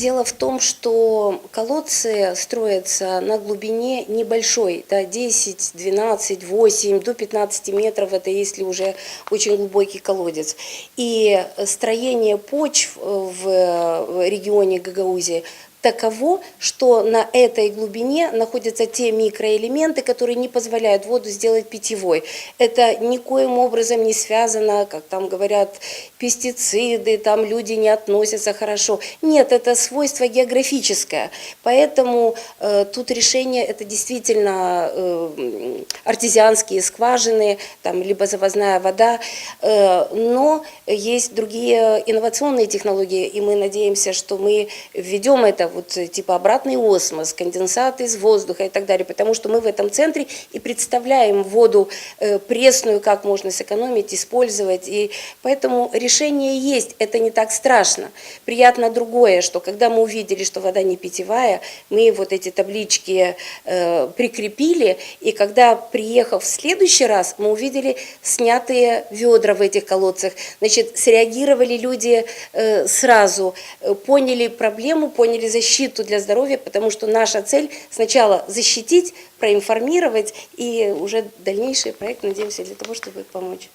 Дело в том, что колодцы строятся на глубине небольшой, да, 10, 12, 8, до 15 метров, это если уже очень глубокий колодец. И строение почв в регионе Гагаузии таково, что на этой глубине находятся те микроэлементы, которые не позволяют воду сделать питьевой. Это никоим образом не связано, как там говорят, пестициды, там люди не относятся хорошо. Нет, это свойство географическое. Поэтому тут решение это действительно артезианские скважины, там, либо завозная вода, но есть другие инновационные технологии, и мы надеемся, что мы введем это вот типа обратный осмос, конденсат из воздуха и так далее, потому что мы в этом центре и представляем воду пресную, как можно сэкономить, использовать, и поэтому решение есть, это не так страшно. Приятно другое, что когда мы увидели, что вода не питьевая, мы вот эти таблички прикрепили, и когда, приехав в следующий раз, мы увидели снятые ведра в этих колодцах, значит, среагировали люди сразу, поняли проблему, поняли защиту для здоровья, потому что наша цель сначала защитить, проинформировать и уже дальнейший проект, надеемся, для того, чтобы помочь.